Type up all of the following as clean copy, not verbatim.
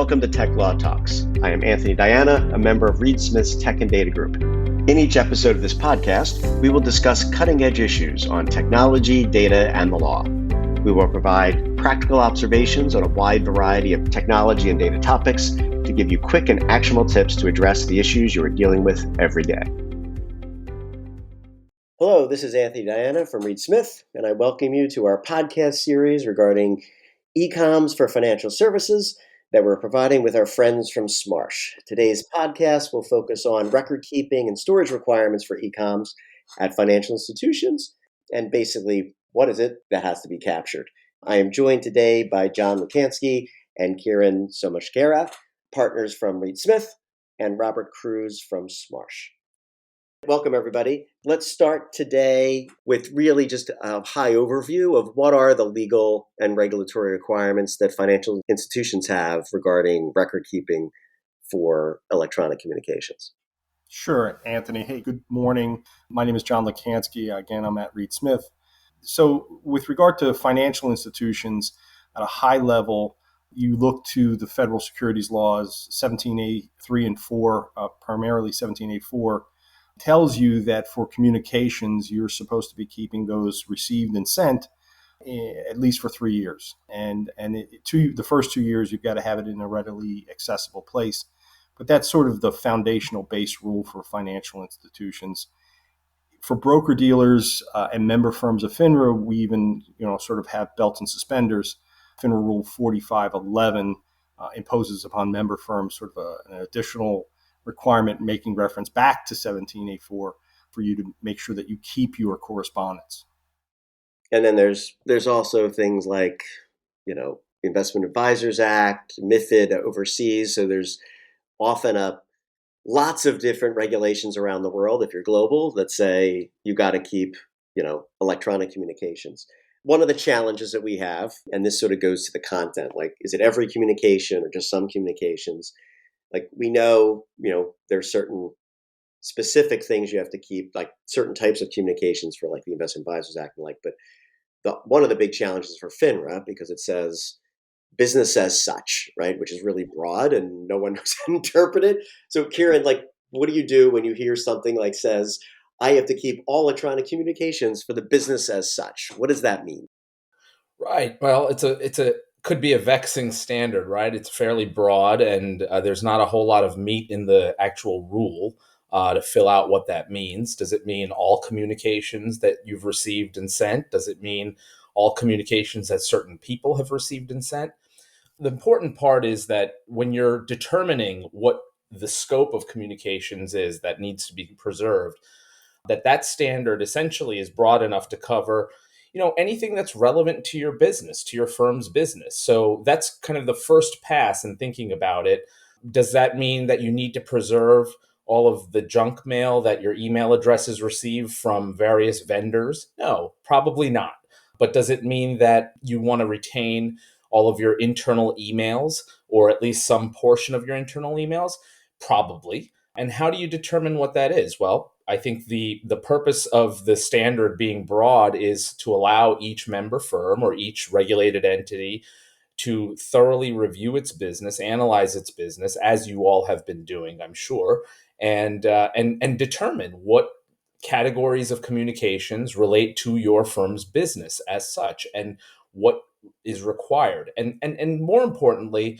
Welcome to Tech Law Talks. I am Anthony Diana, a member of Reed Smith's Tech and Data Group. In each episode of this podcast, we will discuss cutting-edge issues on technology, data, and the law. We will provide practical observations on a wide variety of technology and data topics to give you quick and actionable tips to address the issues you are dealing with every day. Hello, this is Anthony Diana from Reed Smith, and I welcome you to our podcast series regarding eComms for financial services that we're providing with our friends from Smarsh. Today's podcast will focus on record keeping and storage requirements for eComms at financial institutions, and basically, what is it that has to be captured? I am joined today by John Lukansky and Kieran Somashkara, partners from Reed Smith, and Robert Cruz from Smarsh. Welcome, everybody. Let's start today with really just a high overview of what are the legal and regulatory requirements that financial institutions have regarding record keeping for electronic communications. Sure, Anthony. Hey, good morning. My name is John Lukansky. Again, I'm at Reed Smith. So with regard to financial institutions at a high level, you look to the federal securities laws, 17A3 and 4, primarily 17A4, tells you that for communications, you're supposed to be keeping those received and sent at least for 3 years. And the first 2 years, you've got to have it in a readily accessible place. But that's sort of the foundational base rule for financial institutions. For broker-dealers and member firms of FINRA, we even sort of have belts and suspenders. FINRA Rule 4511 imposes upon member firms sort of an additional requirement making reference back to 17A4 for you to make sure that you keep your correspondence. And then there's also things like, Investment Advisors Act, MiFID overseas. So there's often lots of different regulations around the world, if you're global, that say you got to keep, electronic communications. One of the challenges that we have, and this sort of goes to the content, like, is it every communication or just some communications? Like, we know, there's certain specific things you have to keep, like certain types of communications for like the Investment Advisors Act and but one of the big challenges for FINRA, because it says business as such, right? Which is really broad and no one knows how to interpret it. So Kieran, what do you do when you hear something like says, I have to keep all electronic communications for the business as such? What does that mean? Right. Well, could be a vexing standard, right? It's fairly broad, and there's not a whole lot of meat in the actual rule to fill out what that means. Does it mean all communications that you've received and sent? Does it mean all communications that certain people have received and sent? The important part is that when you're determining what the scope of communications is that needs to be preserved, that standard essentially is broad enough to cover anything that's relevant to your business, to your firm's business. So that's kind of the first pass in thinking about it. Does that mean that you need to preserve all of the junk mail that your email addresses receive from various vendors? No, probably not. But does it mean that you want to retain all of your internal emails, or at least some portion of your internal emails? Probably. And how do you determine what that is? Well, I think the purpose of the standard being broad is to allow each member firm or each regulated entity to thoroughly review its business, analyze its business, as you all have been doing, I'm sure, and determine what categories of communications relate to your firm's business as such, and what is required. And more importantly,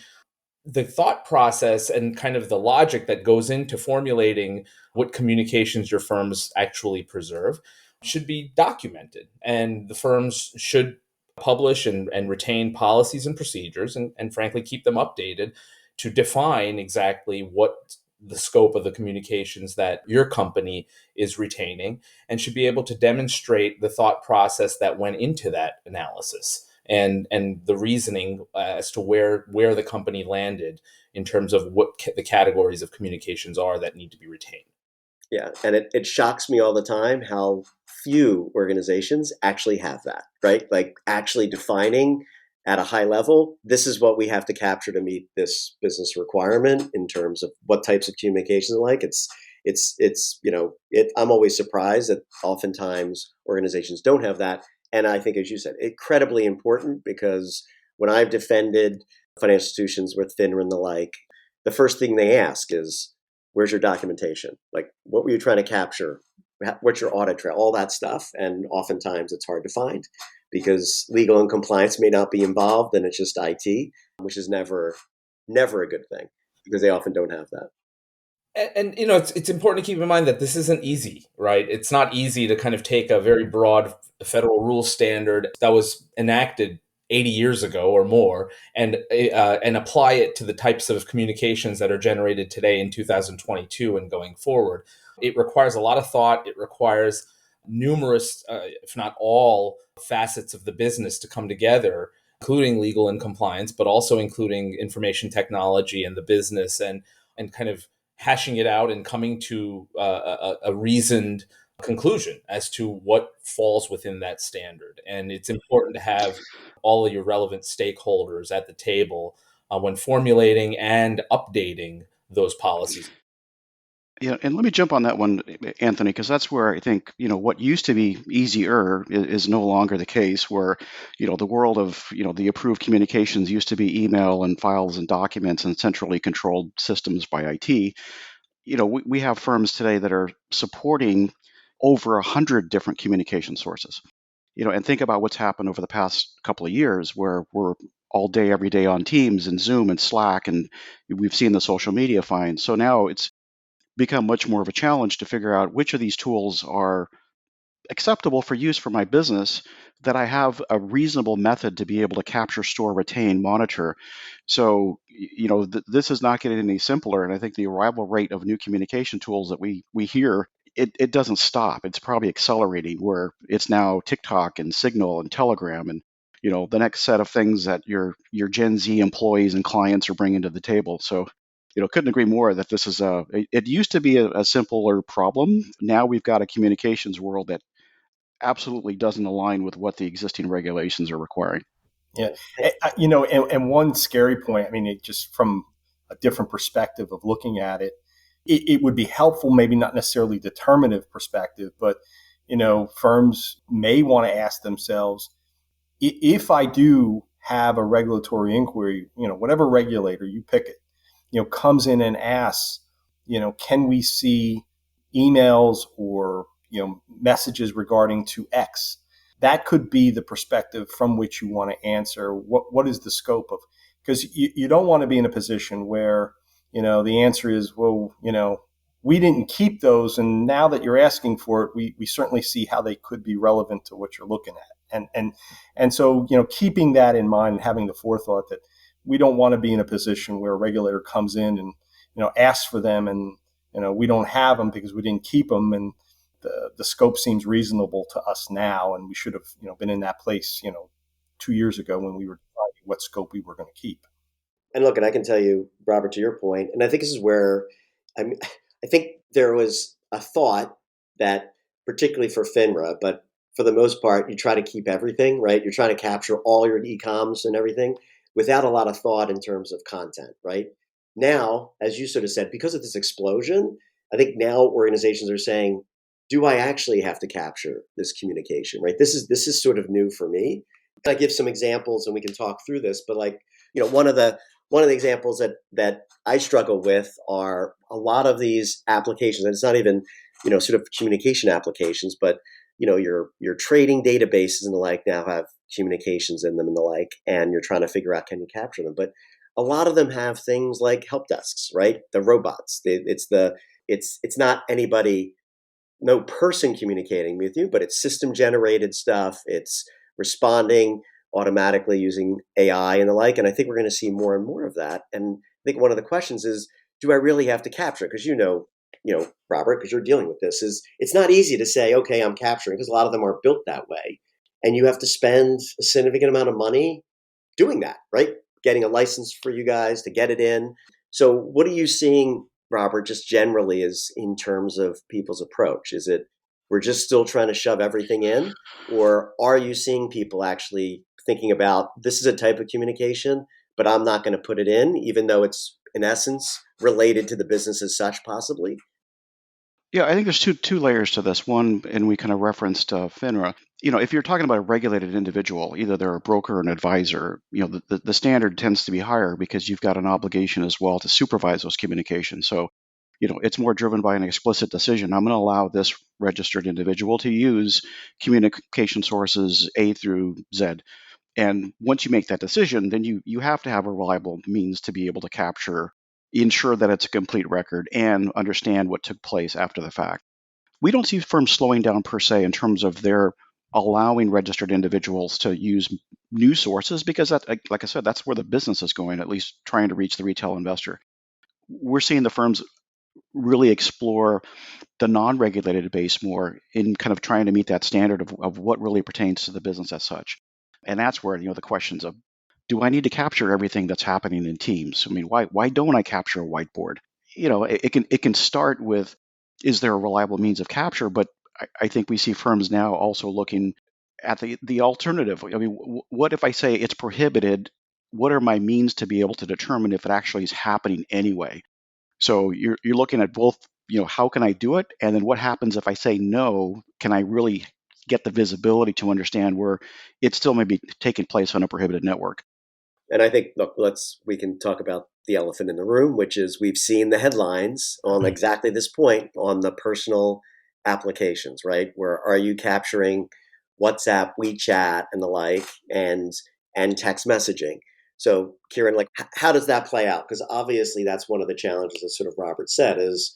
the thought process and kind of the logic that goes into formulating what communications your firms actually preserve should be documented. And the firms should publish and retain policies and procedures and frankly, keep them updated to define exactly what the scope of the communications that your company is retaining, and should be able to demonstrate the thought process that went into that analysis. And the reasoning as to where the company landed in terms of what the categories of communications are that need to be retained. Yeah, and it shocks me all the time how few organizations actually have that, right? Like actually defining at a high level, this is what we have to capture to meet this business requirement in terms of what types of communications are like. I'm always surprised that oftentimes organizations don't have that. And I think, as you said, incredibly important, because when I've defended financial institutions with FINRA and the like, the first thing they ask is, where's your documentation? Like, what were you trying to capture? What's your audit trail? All that stuff. And oftentimes it's hard to find because legal and compliance may not be involved and it's just IT, which is never a good thing because they often don't have that. And it's important to keep in mind that this isn't easy, right? It's not easy to kind of take a very broad federal rule standard that was enacted 80 years ago or more and apply it to the types of communications that are generated today in 2022 and going forward. It requires a lot of thought. It requires numerous, if not all, facets of the business to come together, including legal and compliance, but also including information technology and the business and kind of hashing it out and coming to a reasoned conclusion as to what falls within that standard. And it's important to have all of your relevant stakeholders at the table when formulating and updating those policies. Yeah, and let me jump on that one, Anthony, because that's where I think, what used to be easier is no longer the case, where, the world of, the approved communications used to be email and files and documents and centrally controlled systems by IT. We have firms today that are supporting over 100 different communication sources. And think about what's happened over the past couple of years where we're all day, every day on Teams and Zoom and Slack, and we've seen the social media fines. So now it's become much more of a challenge to figure out which of these tools are acceptable for use for my business, that I have a reasonable method to be able to capture, store, retain, monitor. So, this is not getting any simpler. And I think the arrival rate of new communication tools that we hear, it doesn't stop. It's probably accelerating, where it's now TikTok and Signal and Telegram and, the next set of things that your Gen Z employees and clients are bringing to the table. So, couldn't agree more that this is it used to be a simpler problem. Now we've got a communications world that absolutely doesn't align with what the existing regulations are requiring. Yeah. And one scary point, I mean, it just from a different perspective of looking at it, it would be helpful, maybe not necessarily determinative perspective, but, firms may want to ask themselves, if I do have a regulatory inquiry, whatever regulator you pick it, comes in and asks, can we see emails or, messages regarding to X? That could be the perspective from which you want to answer what is the scope of, because you don't want to be in a position where, the answer is, well, we didn't keep those. And now that you're asking for it, we certainly see how they could be relevant to what you're looking at. And so, keeping that in mind and having the forethought that we don't want to be in a position where a regulator comes in and, asks for them and, we don't have them because we didn't keep them. And the scope seems reasonable to us now. And we should have, been in that place, 2 years ago when we were deciding what scope we were going to keep. And look, and I can tell you, Robert, to your point, and I think this is where I think there was a thought that, particularly for FINRA, but for the most part, you try to keep everything, right? You're trying to capture all your eComms and everything without a lot of thought in terms of content, right? Now, as you sort of said, because of this explosion, I think now organizations are saying, do I actually have to capture this communication, right? This is sort of new for me. I give some examples and we can talk through this, but one of the examples that I struggle with are a lot of these applications, and it's not even, sort of communication applications, but your trading databases and the like now have communications in them and the like, and you're trying to figure out, can you capture them? But a lot of them have things like help desks, right? The robots. It's not anybody, no person communicating with you, but it's system generated stuff. It's responding automatically using AI and the like. And I think we're going to see more and more of that. And I think one of the questions is, do I really have to capture it? Because Robert, because you're dealing with this, is it's not easy to say, okay, I'm capturing, because a lot of them are built that way. And you have to spend a significant amount of money doing that, right? Getting a license for you guys to get it in. So what are you seeing, Robert, just generally is in terms of people's approach? Is it we're just still trying to shove everything in? Or are you seeing people actually thinking about, this is a type of communication, but I'm not going to put it in, even though it's in essence related to the business as such, possibly? Yeah, I think there's two layers to this. One, and we kind of referenced FINRA. if you're talking about a regulated individual, either they're a broker or an advisor, the standard tends to be higher because you've got an obligation as well to supervise those communications. So, it's more driven by an explicit decision. I'm going to allow this registered individual to use communication sources A through Z. And once you make that decision, then you have to have a reliable means to be able to ensure that it's a complete record and understand what took place after the fact. We don't see firms slowing down per se in terms of their allowing registered individuals to use news sources because that, like I said, that's where the business is going, at least trying to reach the retail investor. We're seeing the firms really explore the non-regulated base more in kind of trying to meet that standard of what really pertains to the business as such. And that's where, the questions of, do I need to capture everything that's happening in Teams? I mean, why don't I capture a whiteboard? It can start with, is there a reliable means of capture? But I think we see firms now also looking at the alternative. I mean, what if I say it's prohibited? What are my means to be able to determine if it actually is happening anyway? So you're looking at both, how can I do it? And then what happens if I say no? Can I really get the visibility to understand where it still may be taking place on a prohibited network? And I think, look, we can talk about the elephant in the room, which is we've seen the headlines on exactly this point on the personal applications, right? Where are you capturing WhatsApp, WeChat, and the like, and text messaging? So, Kieran, like, how does that play out? Because obviously, that's one of the challenges, as sort of Robert said, is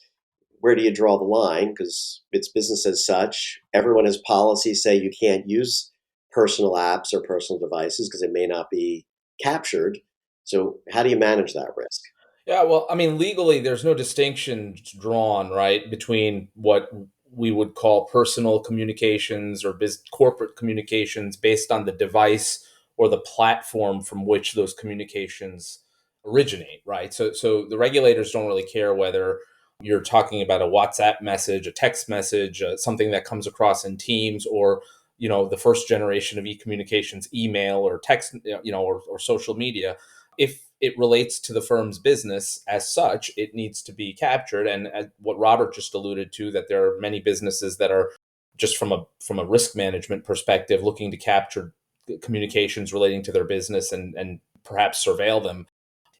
where do you draw the line? Because it's business as such. Everyone has policies say you can't use personal apps or personal devices because it may not be captured. So how do you manage that risk? Yeah, well, I mean, legally, there's no distinction drawn, right, between what we would call personal communications or corporate communications based on the device or the platform from which those communications originate, right? So the regulators don't really care whether you're talking about a WhatsApp message, a text message, something that comes across in Teams, or the first generation of e-communications, email or text, or social media. If it relates to the firm's business as such, it needs to be captured. And what Robert just alluded to, that there are many businesses that are just from a risk management perspective looking to capture communications relating to their business and perhaps surveil them.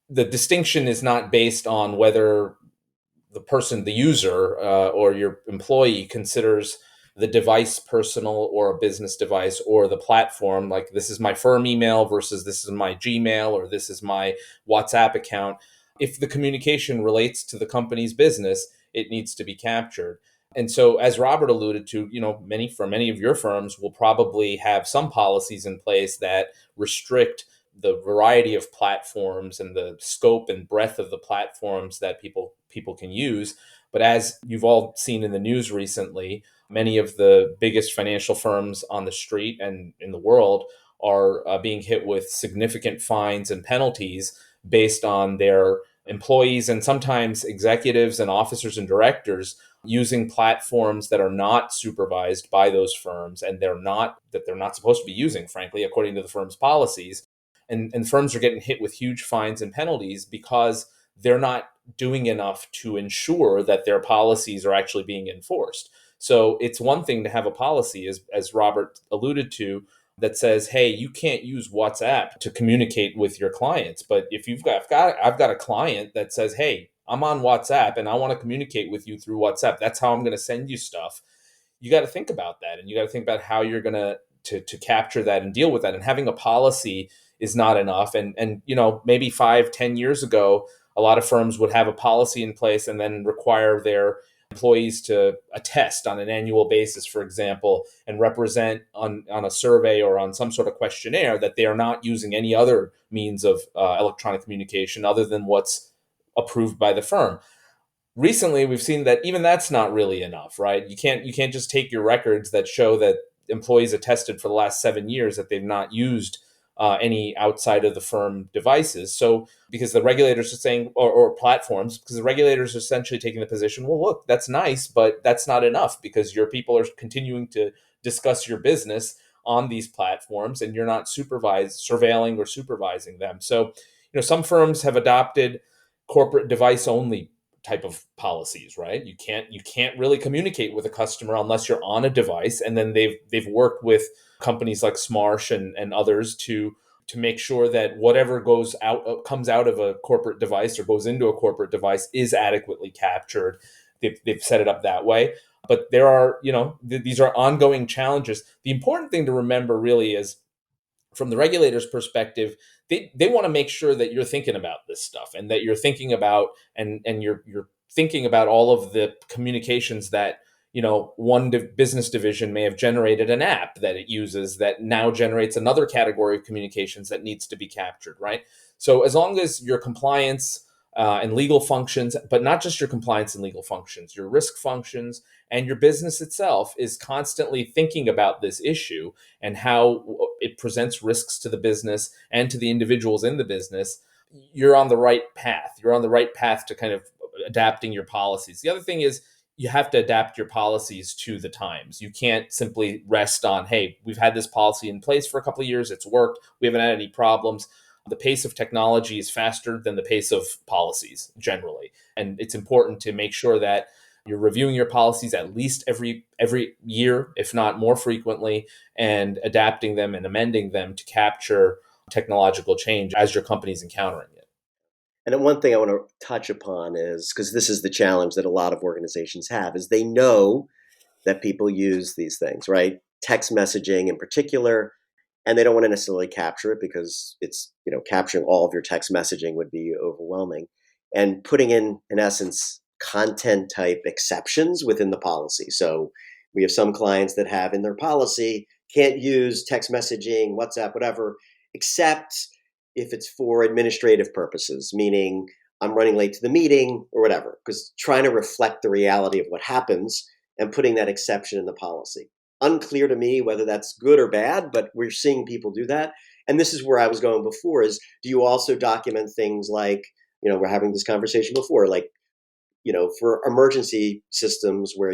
The distinction is not based on whether the user, or your employee considers the device personal or a business device, or the platform, like this is my firm email versus this is my Gmail or this is my WhatsApp account. If the communication relates to the company's business, it needs to be captured. And so, as Robert alluded to, many of your firms will probably have some policies in place that restrict the variety of platforms and the scope and breadth of the platforms that people can use. But as you've all seen in the news recently, many of the biggest financial firms on the street and in the world are being hit with significant fines and penalties based on their employees and sometimes executives and officers and directors using platforms that are not supervised by those firms, and they're not supposed to be using, frankly, according to the firm's policies. And firms are getting hit with huge fines and penalties because they're not doing enough to ensure that their policies are actually being enforced. So it's one thing to have a policy, as Robert alluded to, that says, hey, you can't use WhatsApp to communicate with your clients. But if I've got a client that says, hey, I'm on WhatsApp and I want to communicate with you through WhatsApp, that's how I'm going to send you stuff. You got to think about that, and you got to think about how you're going to capture that and deal with that. And having a policy is not enough. And maybe 5-10 years ago, a lot of firms would have a policy in place and then require their employees to attest on an annual basis, for example, and represent on a survey or on some sort of questionnaire that they are not using any other means of electronic communication other than what's approved by the firm. Recently, we've seen that even that's not really enough, right? You can't just take your records that show that employees attested for the last 7 years that they've not used any outside of the firm devices. So because the regulators are saying, or platforms, because the regulators are essentially taking the position, well, look, that's nice, but that's not enough because your people are continuing to discuss your business on these platforms and you're not surveilling or supervising them. So, some firms have adopted corporate device only type of policies, right? You can't really communicate with a customer unless you're on a device. And then they've worked with companies like Smarsh and others to make sure that whatever comes out of a corporate device or goes into a corporate device is adequately captured. They've set it up that way. But there are, these are ongoing challenges. The important thing to remember really is, from the regulator's perspective, they want to make sure that you're thinking about this stuff, and that you're thinking about and you're thinking about all of the communications that one business division may have generated an app that it uses that now generates another category of communications that needs to be captured, right? So as long as your compliance and legal functions, but not just your compliance and legal functions, your risk functions and your business itself is constantly thinking about this issue and how it presents risks to the business and to the individuals in the business, you're on the right path. You're on the right path to kind of adapting your policies. The other thing is, you have to adapt your policies to the times. You can't simply rest on, hey, we've had this policy in place for a couple of years, it's worked, we haven't had any problems. The pace of technology is faster than the pace of policies generally. And it's important to make sure that you're reviewing your policies at least every year, if not more frequently, and adapting them and amending them to capture technological change as your company's encountering it. And then one thing I want to touch upon is, because this is the challenge that a lot of organizations have, is they know that people use these things, right? Text messaging in particular, and they don't want to necessarily capture it because it's, capturing all of your text messaging would be overwhelming. And putting in essence, content type exceptions within the policy. So we have some clients that have in their policy, can't use text messaging, WhatsApp, whatever, except if it's for administrative purposes, meaning I'm running late to the meeting or whatever, because trying to reflect the reality of what happens and putting that exception in the policy. Unclear to me whether that's good or bad, but we're seeing people do that. And this is where I was going before is, do you also document things like, we're having this conversation before, like, for emergency systems where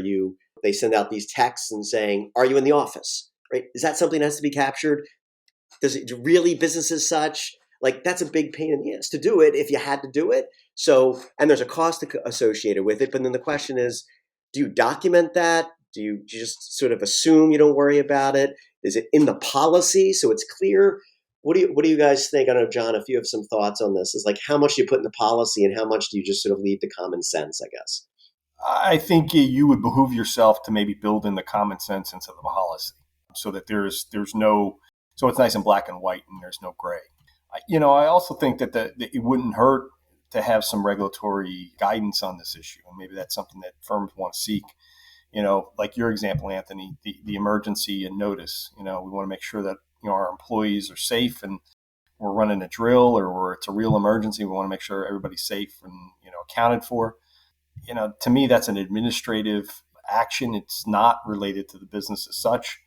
they send out these texts and saying, are you in the office, right? Is that something that has to be captured? Does it really business as such? Like, that's a big pain in the ass to do it if you had to do it. So, and there's a cost associated with it. But then the question is, do you document that? Do you just sort of assume you don't worry about it? Is it in the policy so it's clear? What do you guys think? I don't know, John, if you have some thoughts on this, is like how much do you put in the policy and how much do you just sort of leave to common sense, I guess? I think you would behoove yourself to maybe build in the common sense into the policy so that there's no, so it's nice and black and white and there's no gray. I also think that it wouldn't hurt to have some regulatory guidance on this issue. And maybe that's something that firms want to seek. Like your example, Anthony, the emergency and notice. We want to make sure that our employees are safe, and we're running a drill or it's a real emergency. We want to make sure everybody's safe and accounted for. To me, that's an administrative action. It's not related to the business as such.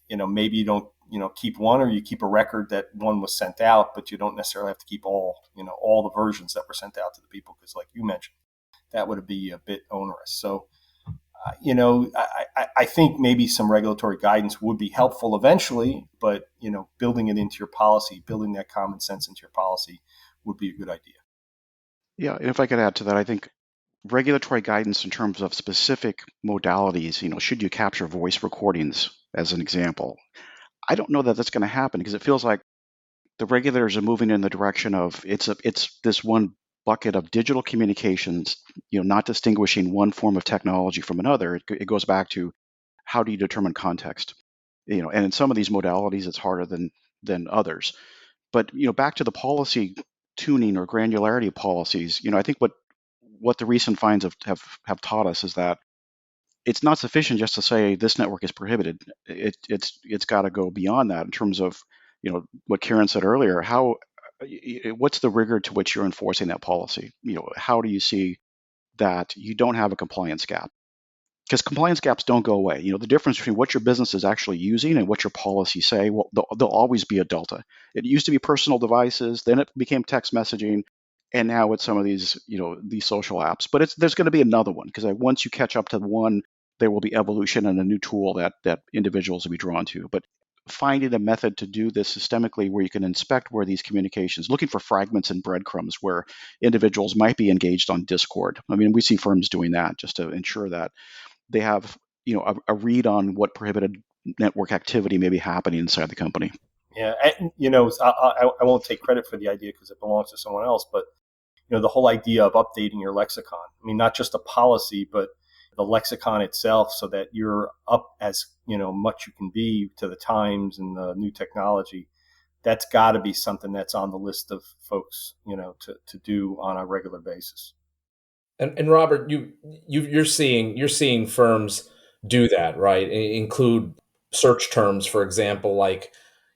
Maybe you don't keep one, or you keep a record that one was sent out, but you don't necessarily have to keep all the versions that were sent out to the people, because like you mentioned, that would be a bit onerous. So I think maybe some regulatory guidance would be helpful eventually, but building it into your policy, building that common sense into your policy would be a good idea. Yeah, and if I could add to that, I think regulatory guidance in terms of specific modalities, should you capture voice recordings as an example? I don't know that that's going to happen, because it feels like the regulators are moving in the direction of it's this one bucket of digital communications, not distinguishing one form of technology from another. It goes back to, how do you determine context? And in some of these modalities, it's harder than others. But back to the policy tuning or granularity of policies, I think what the recent finds have taught us is that it's not sufficient just to say this network is prohibited. It's got to go beyond that in terms of what Karen said earlier. What's the rigor to which you're enforcing that policy? How do you see that you don't have a compliance gap? Because compliance gaps don't go away. The difference between what your business is actually using and what your policies say, well, there'll always be a delta. It used to be personal devices, then it became text messaging, and now it's some of these social apps. But there's going to be another one, because once you catch up to one, there will be evolution and a new tool that individuals will be drawn to. But finding a method to do this systemically where you can inspect where these communications, looking for fragments and breadcrumbs where individuals might be engaged on Discord. I mean, we see firms doing that just to ensure that they have, a read on what prohibited network activity may be happening inside the company. Yeah, and, I won't take credit for the idea because it belongs to someone else, but the whole idea of updating your lexicon. I mean, not just a policy, but the lexicon itself, so that you're up as much you can be to the times and the new technology. That's got to be something that's on the list of folks, to do on a regular basis. And Robert, you're seeing firms do that, right? Include search terms, for example, like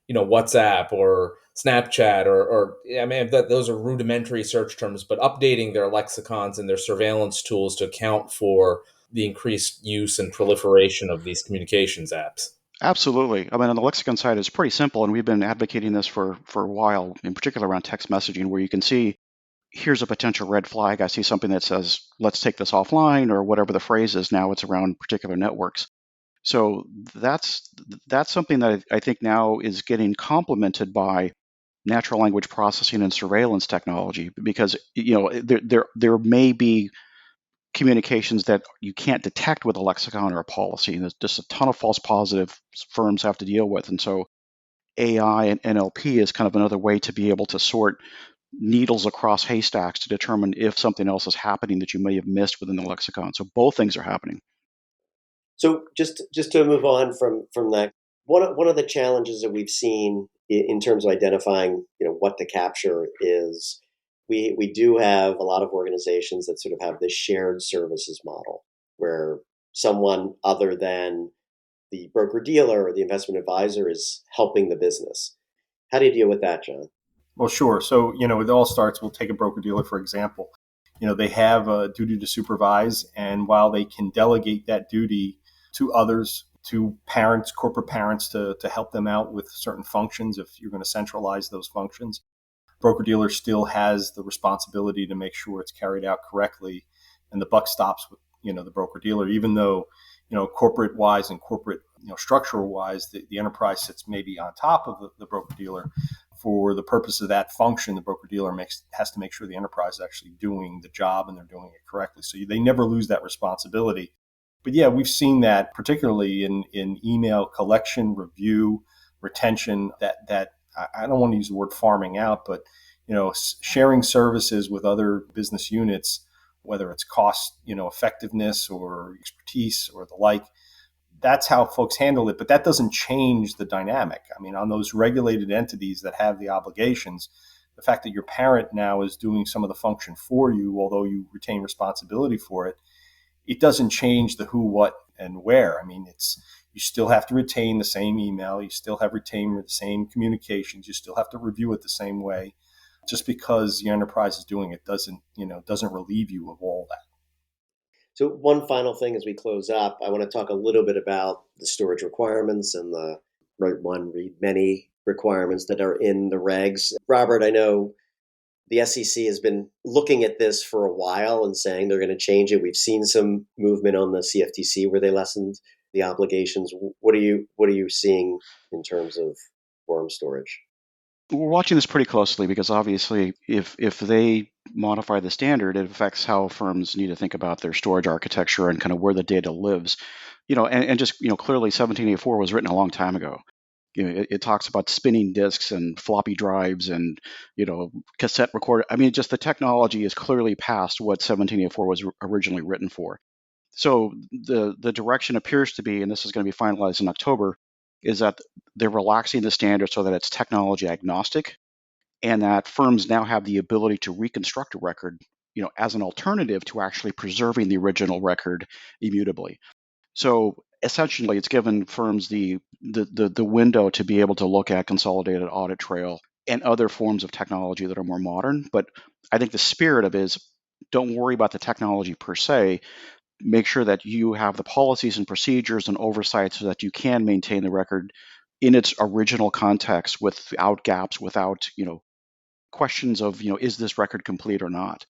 WhatsApp or Snapchat, or I mean, those are rudimentary search terms, but updating their lexicons and their surveillance tools to account for the increased use and proliferation of these communications apps. Absolutely. I mean, on the lexicon side, it's pretty simple, and we've been advocating this for a while, in particular around text messaging, where you can see, here's a potential red flag. I see something that says, let's take this offline, or whatever the phrase is. Now it's around particular networks. So that's something that I think now is getting complemented by natural language processing and surveillance technology, because there may be communications that you can't detect with a lexicon or a policy. And there's just a ton of false positive firms have to deal with. And so AI and NLP is kind of another way to be able to sort needles across haystacks to determine if something else is happening that you may have missed within the lexicon. So both things are happening. So just to move on from that, one of the challenges that we've seen in terms of identifying what to capture is we do have a lot of organizations that sort of have this shared services model where someone other than the broker dealer or the investment advisor is helping the business. How do you deal with that, John? Well, sure. So, it all starts, we'll take a broker dealer, for example. They have a duty to supervise, and while they can delegate that duty to others, to parents, corporate parents, to help them out with certain functions, if you're going to centralize those functions, broker dealer still has the responsibility to make sure it's carried out correctly, and the buck stops with the broker dealer, even though corporate wise and corporate structural wise, the enterprise sits maybe on top of the broker dealer. For the purpose of that function, the broker dealer has to make sure the enterprise is actually doing the job and they're doing it correctly. So they never lose that responsibility. But yeah, we've seen that particularly in email collection, review, retention, that I don't want to use the word farming out, but sharing services with other business units, whether it's cost, effectiveness or expertise or the like. That's how folks handle it, but that doesn't change the dynamic. I mean, on those regulated entities that have the obligations, the fact that your parent now is doing some of the function for you, although you retain responsibility for it, it doesn't change the who, what, and where. I mean, you still have to retain the same email, you still have retained the same communications, you still have to review it the same way. Just because the enterprise is doing it doesn't relieve you of all that. So one final thing as we close up, I want to talk a little bit about the storage requirements and the write one, read many requirements that are in the regs. Robert, I know the SEC has been looking at this for a while and saying they're going to change it. We've seen some movement on the CFTC where they lessened the obligations. What are you seeing in terms of forum storage? We're watching this pretty closely because obviously if they modify the standard, it affects how firms need to think about their storage architecture and kind of where the data lives. And just, clearly 1784 was written a long time ago. It talks about spinning disks and floppy drives and, cassette recorder. I mean, just the technology is clearly past what 1784 was originally written for. So the direction appears to be, and this is going to be finalized in October, is that they're relaxing the standard so that it's technology agnostic, and that firms now have the ability to reconstruct a record, as an alternative to actually preserving the original record immutably. So essentially, it's given firms the window to be able to look at consolidated audit trail and other forms of technology that are more modern. But I think the spirit of it is, don't worry about the technology per se. Make sure that you have the policies and procedures and oversight so that you can maintain the record in its original context without gaps, without questions of is this record complete or not.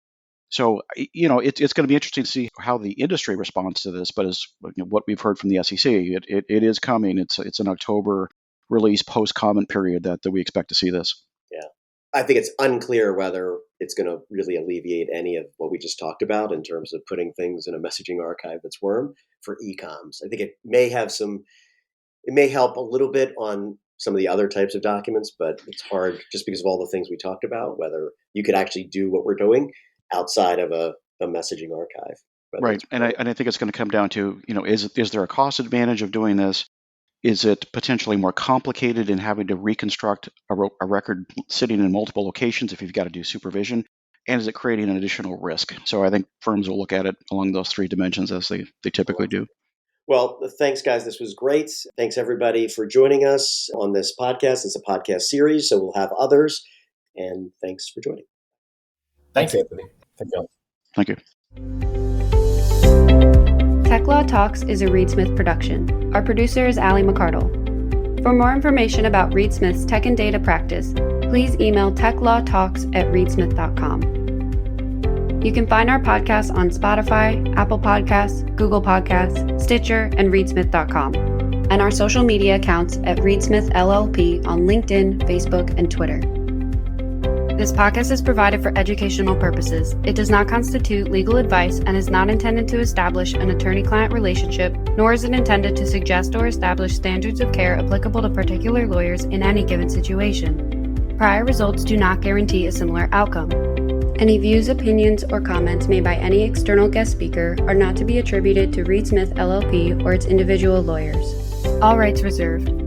So it's going to be interesting to see how the industry responds to this. But as what we've heard from the SEC, it is coming. It's in October. release post-comment period that we expect to see this. Yeah. I think it's unclear whether it's going to really alleviate any of what we just talked about in terms of putting things in a messaging archive that's worm for eComms. I think it may help a little bit on some of the other types of documents, but it's hard just because of all the things we talked about, whether you could actually do what we're doing outside of a messaging archive. Right. And I think it's going to come down to, is there a cost advantage of doing this? Is it potentially more complicated in having to reconstruct a record sitting in multiple locations if you've got to do supervision? And is it creating an additional risk? So I think firms will look at it along those three dimensions as they typically do. Well, thanks, guys. This was great. Thanks, everybody, for joining us on this podcast. It's a podcast series, so we'll have others. And thanks for joining. Thanks, Anthony. Thank you. Tech Law Talks is a Reed Smith production. Our producer is Allie McCardle. For more information about Reed Smith's tech and data practice, please email techlawtalks@reedsmith.com. You can find our podcast on Spotify, Apple Podcasts, Google Podcasts, Stitcher, and reedsmith.com, and our social media accounts at Reed Smith LLP on LinkedIn, Facebook, and Twitter. This podcast is provided for educational purposes. It does not constitute legal advice and is not intended to establish an attorney-client relationship, nor is it intended to suggest or establish standards of care applicable to particular lawyers in any given situation. Prior results do not guarantee a similar outcome. Any views, opinions, or comments made by any external guest speaker are not to be attributed to Reed Smith LLP or its individual lawyers. All rights reserved.